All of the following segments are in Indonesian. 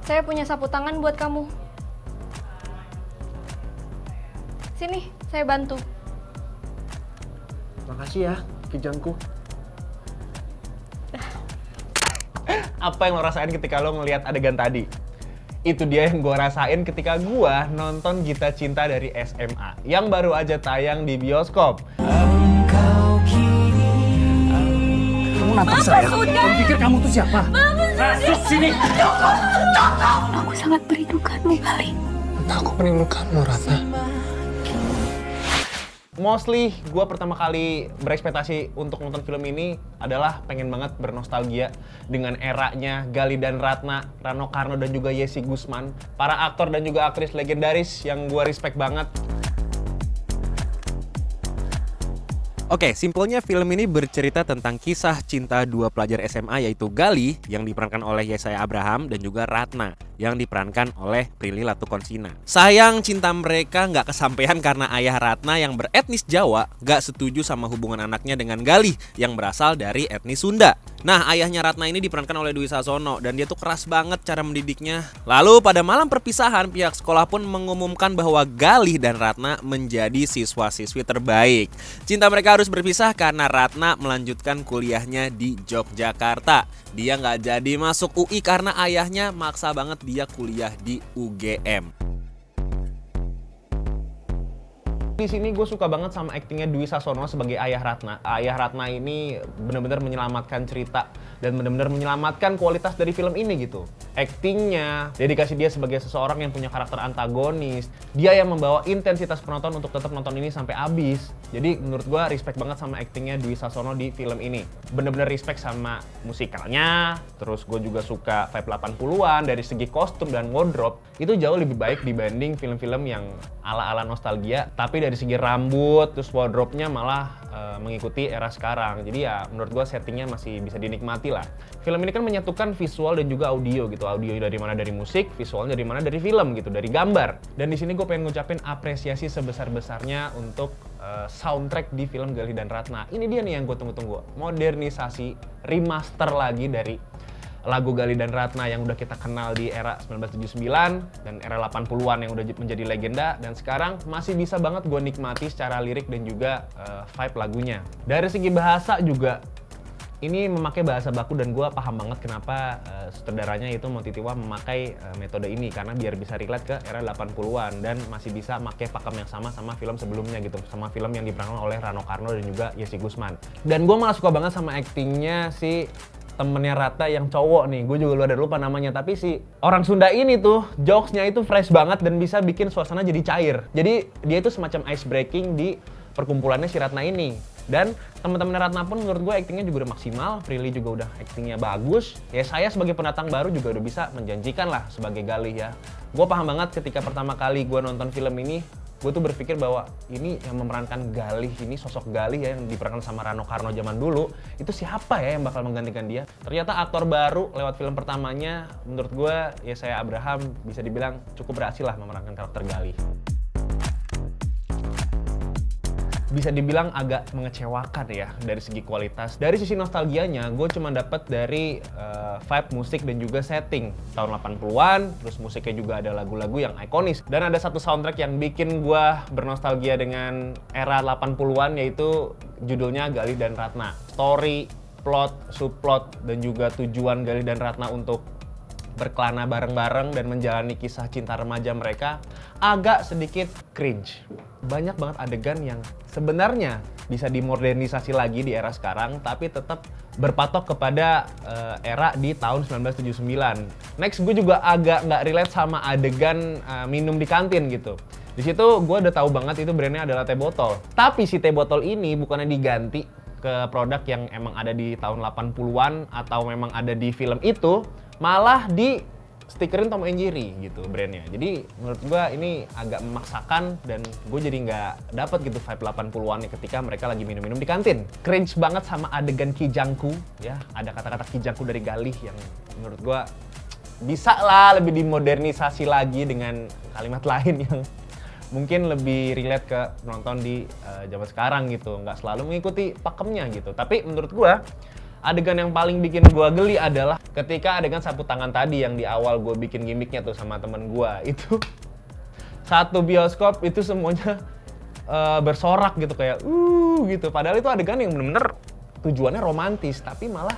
Saya punya sapu tangan buat kamu. Sini, saya bantu. Makasih ya, Kijangku. Apa yang lo rasain ketika lo ngelihat adegan tadi? Itu dia yang gue rasain ketika gue nonton Gita Cinta dari SMA yang baru aja tayang di bioskop. Kamu nantang saya? Kamu pikir kamu tuh siapa? Masuk sini! Aku sangat merindukanmu, Gali. Aku merindukanmu, Ratna. Mostly, gue pertama kali berekspektasi untuk nonton film ini adalah pengen banget bernostalgia dengan eranya Gali dan Ratna, Rano Karno dan juga Yesi Gusman, para aktor dan juga aktris legendaris yang gue respect banget. Oke, simpelnya film ini bercerita tentang kisah cinta dua pelajar SMA yaitu Gali yang diperankan oleh Yesaya Abraham dan juga Ratna yang diperankan oleh Prilly Latukonsina. Sayang cinta mereka nggak kesampaian karena ayah Ratna yang beretnis Jawa nggak setuju sama hubungan anaknya dengan Gali yang berasal dari etnis Sunda. Nah, ayahnya Ratna ini diperankan oleh Dwi Sasono dan dia tuh keras banget cara mendidiknya. Lalu pada malam perpisahan pihak sekolah pun mengumumkan bahwa Gali dan Ratna menjadi siswa-siswi terbaik. Cinta mereka harus berpisah karena Ratna melanjutkan kuliahnya di Yogyakarta. Dia nggak jadi masuk UI karena ayahnya maksa banget dia kuliah di UGM. Di sini gue suka banget sama aktingnya Dwi Sasono sebagai ayah Ratna. Ayah Ratna ini benar-benar menyelamatkan cerita dan benar-benar menyelamatkan kualitas dari film ini gitu. Aktingnya, dedikasi dia sebagai seseorang yang punya karakter antagonis, dia yang membawa intensitas penonton untuk tetap nonton ini sampai habis. Jadi menurut gue respect banget sama aktingnya Dwi Sasono di film ini. Bener-bener respect sama musikalnya, terus gue juga suka vibe 80-an dari segi kostum dan wardrobe. Itu jauh lebih baik dibanding film-film yang ala-ala nostalgia, tapi dari segi rambut, terus wardrobe-nya malah mengikuti era sekarang. Jadi ya menurut gue settingnya masih bisa dinikmati lah. Film ini kan menyatukan visual dan juga audio gitu. Audio dari mana dari musik, visualnya dari mana dari film gitu, dari gambar. Dan di sini gue pengen ngucapin apresiasi sebesar-besarnya untuk soundtrack di film Gali dan Ratna. Ini dia nih yang gue tunggu-tunggu. Modernisasi, remaster lagi dari lagu Gali dan Ratna yang udah kita kenal di era 1979 dan era 80-an yang udah menjadi legenda, dan sekarang masih bisa banget gue nikmati secara lirik dan juga vibe lagunya. Dari segi bahasa juga ini memakai bahasa baku dan gue paham banget kenapa sutradaranya itu Montitiwa memakai metode ini, karena biar bisa relate ke era 80-an dan masih bisa pakai pakem yang sama film sebelumnya gitu, sama film yang diperankan oleh Rano Karno dan juga Yesi Gusman. Dan gue malah suka banget sama aktingnya si temennya Ratna yang cowok nih, gue juga udah lupa namanya, tapi si orang Sunda ini tuh jokesnya itu fresh banget dan bisa bikin suasana jadi cair. Jadi dia itu semacam ice breaking di perkumpulannya si Ratna ini. Dan teman-teman Ratna pun menurut gue aktingnya juga udah maksimal, Prilly juga udah aktingnya bagus. Ya saya sebagai pendatang baru juga udah bisa menjanjikan lah sebagai Galih ya. Gue paham banget ketika pertama kali gue nonton film ini, gue tuh berpikir bahwa ini yang memerankan Galih, ini sosok Galih ya yang diperankan sama Rano Karno zaman dulu, itu siapa ya yang bakal menggantikan dia? Ternyata aktor baru lewat film pertamanya, menurut gue Yesaya Abraham bisa dibilang cukup berhasil lah memerankan karakter Galih. Bisa dibilang agak mengecewakan ya dari segi kualitas. Dari sisi nostalgianya, gue cuma dapat dari vibe musik dan juga setting tahun 80-an, terus musiknya juga ada lagu-lagu yang ikonis. Dan ada satu soundtrack yang bikin gue bernostalgia dengan era 80-an, yaitu judulnya Gali dan Ratna. Story, plot, subplot, dan juga tujuan Gali dan Ratna untuk berkelana bareng-bareng dan menjalani kisah cinta remaja mereka agak sedikit cringe. Banyak banget adegan yang sebenarnya bisa dimodernisasi lagi di era sekarang, tapi tetap berpatok kepada era di tahun 1979. Next, gue juga agak nggak relate sama adegan minum di kantin gitu. Di situ gue udah tahu banget itu brandnya adalah teh botol. Tapi si teh botol ini bukannya diganti ke produk yang emang ada di tahun 80-an atau memang ada di film itu, malah di stikerin Tom and Jerry gitu brandnya. Jadi menurut gua ini agak memaksakan dan gue jadi nggak dapet gitu vibe 80-an ketika mereka lagi minum-minum di kantin. Cringe banget sama adegan kijangku ya, ada kata-kata kijangku dari Galih yang menurut gua bisa lah lebih dimodernisasi lagi dengan kalimat lain yang mungkin lebih relate ke penonton di zaman sekarang gitu, nggak selalu mengikuti pakemnya gitu. Tapi menurut gua adegan yang paling bikin gue geli adalah ketika adegan sapu tangan tadi yang di awal gue bikin gimmicknya tuh sama temen gue. Itu satu bioskop itu semuanya bersorak gitu kayak gitu. Padahal itu adegan yang bener-bener tujuannya romantis, tapi malah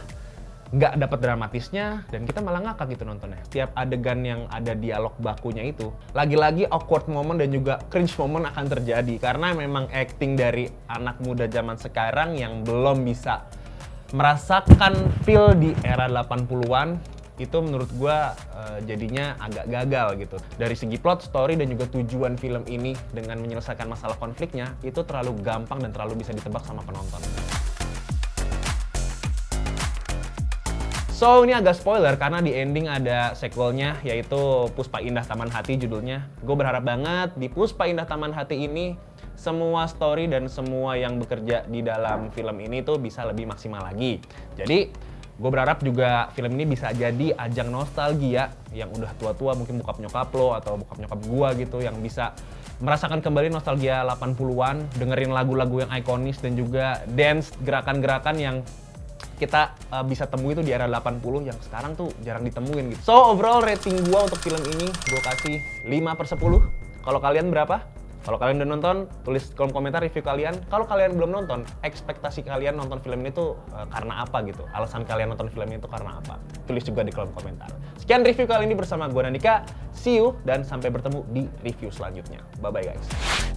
nggak dapat dramatisnya dan kita malah ngakak gitu nontonnya. Tiap adegan yang ada dialog bakunya itu, lagi-lagi awkward moment dan juga cringe moment akan terjadi karena memang acting dari anak muda zaman sekarang yang belum bisa merasakan feel di era 80-an itu menurut gua jadinya agak gagal gitu. Dari segi plot, story, dan juga tujuan film ini dengan menyelesaikan masalah konfliknya itu terlalu gampang dan terlalu bisa ditebak sama penonton. So, ini agak spoiler karena di ending ada sequelnya yaitu Puspa Indah Taman Hati judulnya. Gue berharap banget di Puspa Indah Taman Hati ini semua story dan semua yang bekerja di dalam film ini tuh bisa lebih maksimal lagi. Jadi, gue berharap juga film ini bisa jadi ajang nostalgia yang udah tua-tua, mungkin bokap nyokap lo atau bokap nyokap gue gitu, yang bisa merasakan kembali nostalgia 80-an, dengerin lagu-lagu yang ikonis dan juga dance gerakan-gerakan yang kita bisa temui itu di era 80 yang sekarang tuh jarang ditemuin gitu. So, overall rating gua untuk film ini gua kasih 5/10. Kalau kalian berapa? Kalau kalian udah nonton, tulis kolom komentar review kalian. Kalau kalian belum nonton, ekspektasi kalian nonton film ini tuh karena apa gitu. Alasan kalian nonton film ini tuh karena apa. Tulis juga di kolom komentar. Sekian review kali ini bersama gua Nandika. See you dan sampai bertemu di review selanjutnya. Bye-bye guys.